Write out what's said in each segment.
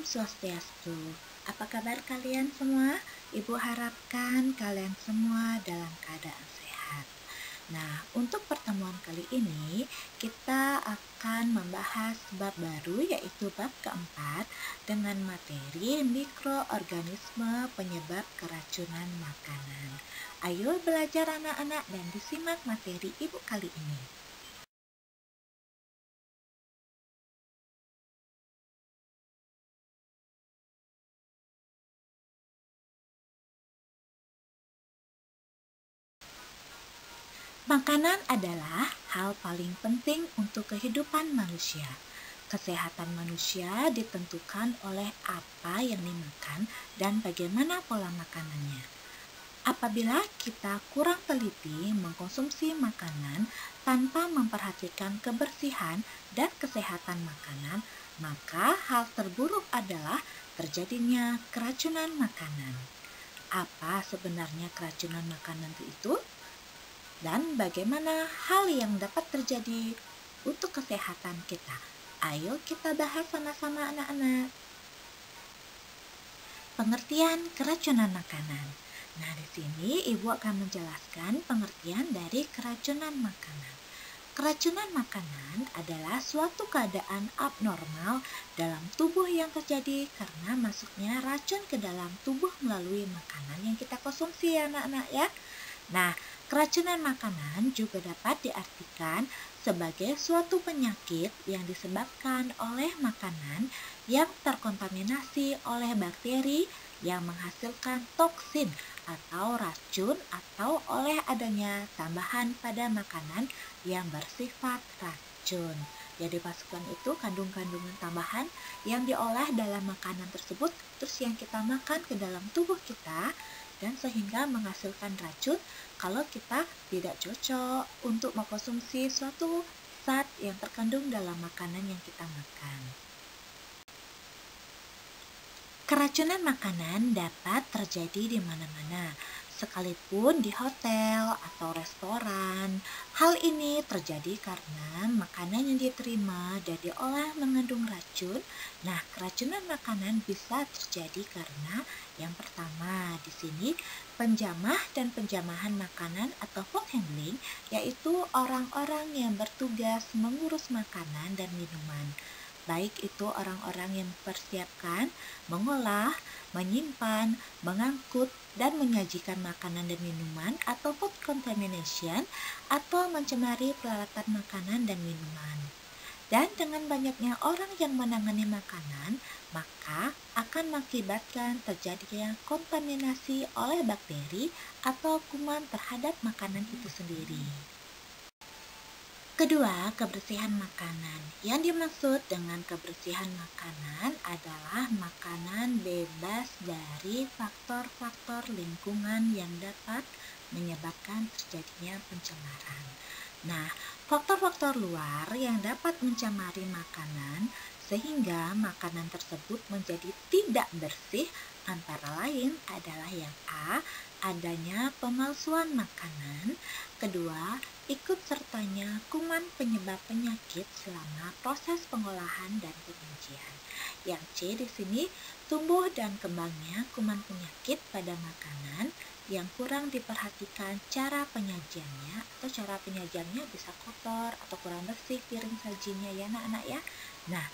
Swastiastu. Apa kabar kalian semua? Ibu harapkan kalian semua dalam keadaan sehat. Nah, untuk pertemuan kali ini kita akan membahas bab baru, yaitu bab keempat dengan materi mikroorganisme penyebab keracunan makanan. Ayo belajar anak-anak dan disimak materi ibu kali ini. Makanan adalah hal paling penting untuk kehidupan manusia. Kesehatan manusia ditentukan oleh apa yang dimakan dan bagaimana pola makanannya. Apabila kita kurang teliti mengkonsumsi makanan tanpa memperhatikan kebersihan dan kesehatan makanan, maka hal terburuk adalah terjadinya keracunan makanan. Apa sebenarnya keracunan makanan itu? Dan bagaimana hal yang dapat terjadi untuk kesehatan kita? Ayo kita bahas sama-sama anak-anak. Pengertian keracunan makanan. Nah, di sini Ibu akan menjelaskan pengertian dari keracunan makanan. Keracunan makanan adalah suatu keadaan abnormal dalam tubuh yang terjadi karena masuknya racun ke dalam tubuh melalui makanan yang kita konsumsi ya anak-anak ya. Nah, keracunan makanan juga dapat diartikan sebagai suatu penyakit yang disebabkan oleh makanan yang terkontaminasi oleh bakteri yang menghasilkan toksin atau racun atau oleh adanya tambahan pada makanan yang bersifat racun. Jadi pasukan itu kandungan tambahan yang diolah dalam makanan tersebut, terus yang kita makan ke dalam tubuh kita dan sehingga menghasilkan racun kalau kita tidak cocok untuk mengkonsumsi suatu zat yang terkandung dalam makanan yang kita makan. Keracunan makanan dapat terjadi di mana-mana, sekalipun di hotel atau restoran. Hal ini terjadi karena makanan yang diterima dan diolah mengandung racun. Nah, keracunan makanan bisa terjadi karena yang pertama di sini penjamah dan penjamahan makanan atau food handling, yaitu orang-orang yang bertugas mengurus makanan dan minuman. Baik itu orang-orang yang mempersiapkan, mengolah, menyimpan, mengangkut, dan menyajikan makanan dan minuman atau food contamination atau mencemari peralatan makanan dan minuman. Dan dengan banyaknya orang yang menangani makanan, maka akan mengakibatkan terjadinya kontaminasi oleh bakteri atau kuman terhadap makanan itu sendiri. Kedua, kebersihan makanan. Yang dimaksud dengan kebersihan makanan adalah makanan bebas dari faktor-faktor lingkungan yang dapat menyebabkan terjadinya pencemaran. Nah, faktor-faktor luar yang dapat mencemari makanan sehingga makanan tersebut menjadi tidak bersih antara lain adalah yang A, adanya pemalsuan makanan. Kedua, ikut sertanya kuman penyebab penyakit selama proses pengolahan dan penyajian. Yang C di sini, tumbuh dan kembangnya kuman penyakit pada makanan yang kurang diperhatikan cara penyajiannya, atau cara penyajiannya bisa kotor atau kurang bersih piring sajinya ya anak-anak ya. Nah,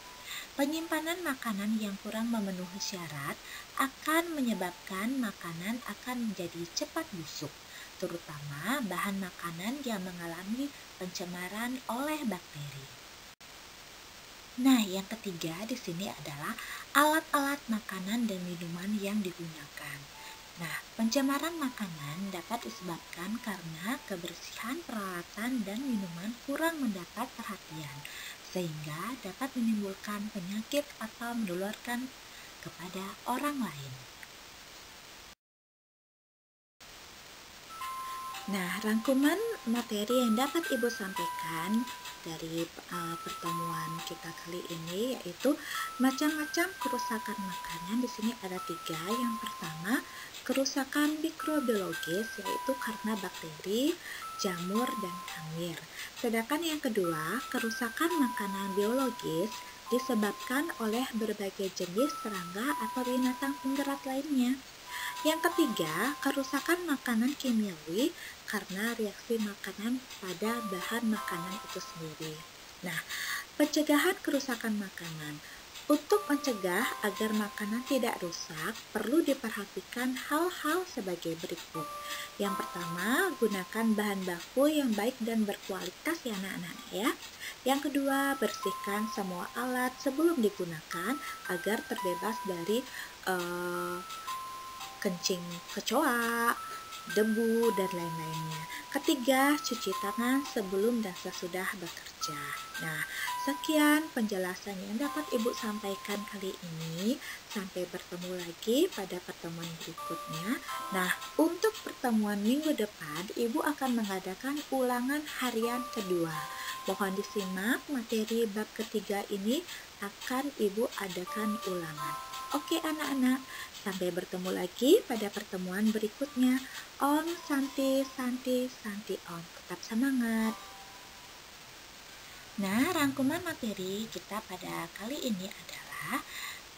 penyimpanan makanan yang kurang memenuhi syarat akan menyebabkan makanan akan menjadi cepat busuk, terutama bahan makanan yang mengalami pencemaran oleh bakteri. Nah, yang ketiga di sini adalah alat-alat makanan dan minuman yang digunakan. Nah, pencemaran makanan dapat disebabkan karena kebersihan peralatan dan minuman kurang mendapat perhatian, sehingga dapat menimbulkan penyakit atau menularkan kepada orang lain. Nah, rangkuman materi yang dapat Ibu sampaikan dari pertemuan kita kali ini yaitu macam-macam kerusakan makanan. Di sini ada 3. Yang pertama, kerusakan mikrobiologis, yaitu karena bakteri, jamur, dan hamir. Sedangkan yang kedua, kerusakan makanan biologis disebabkan oleh berbagai jenis serangga atau binatang penggerak lainnya. Yang ketiga, kerusakan makanan kimiawi karena reaksi makanan pada bahan makanan itu sendiri. Nah, pencegahan kerusakan makanan. Untuk mencegah agar makanan tidak rusak, perlu diperhatikan hal-hal sebagai berikut. Yang pertama, gunakan bahan baku yang baik dan berkualitas ya anak-anak ya. Yang kedua, bersihkan semua alat sebelum digunakan agar terbebas dari eh, kencing kecoa, debu, dan lain-lainnya. Ketiga, cuci tangan sebelum dan sesudah bekerja. Nah, sekian penjelasan yang dapat Ibu sampaikan kali ini. Sampai bertemu lagi pada pertemuan berikutnya. Nah, untuk pertemuan minggu depan, Ibu akan mengadakan ulangan harian kedua. Mohon disimak materi bab ketiga ini akan Ibu adakan ulangan. Oke anak-anak, sampai bertemu lagi pada pertemuan berikutnya. Om Santi Santi Santi Om. Tetap semangat. Nah, rangkuman materi kita pada kali ini adalah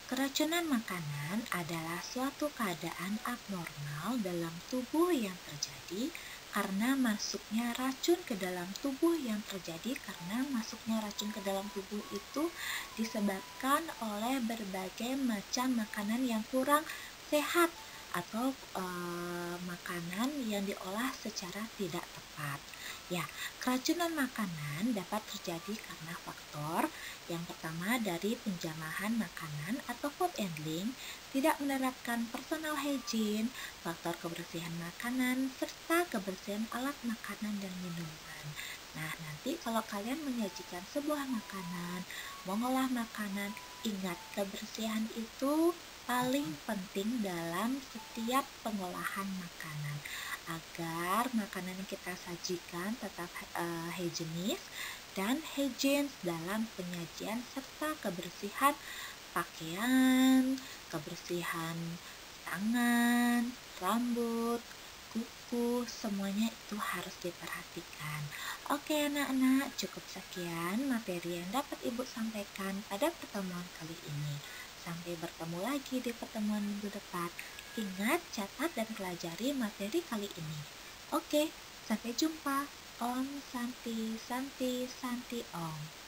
keracunan makanan adalah suatu keadaan abnormal dalam tubuh yang terjadi karena masuknya racun ke dalam tubuh itu disebabkan oleh berbagai macam makanan yang kurang sehat atau makanan yang diolah secara tidak tepat. Ya, keracunan makanan dapat terjadi karena faktor yang pertama dari penjamahan makanan atau food handling, tidak menerapkan personal hygiene, faktor kebersihan makanan, serta kebersihan alat makanan dan minuman. Nah, nanti kalau kalian menyajikan sebuah makanan, mengolah makanan, ingat kebersihan itu paling penting dalam setiap pengolahan makanan agar makanan yang kita sajikan tetap higienis dan hygiene dalam penyajian serta kebersihan pakaian, kebersihan tangan, rambut, kuku, semuanya itu harus diperhatikan. Oke anak-anak, cukup sekian materi yang dapat Ibu sampaikan pada pertemuan kali ini. Sampai bertemu lagi di pertemuan minggu depan. Ingat, catat dan pelajari materi kali ini. Oke, sampai jumpa. Om Santi Santi Santi Om.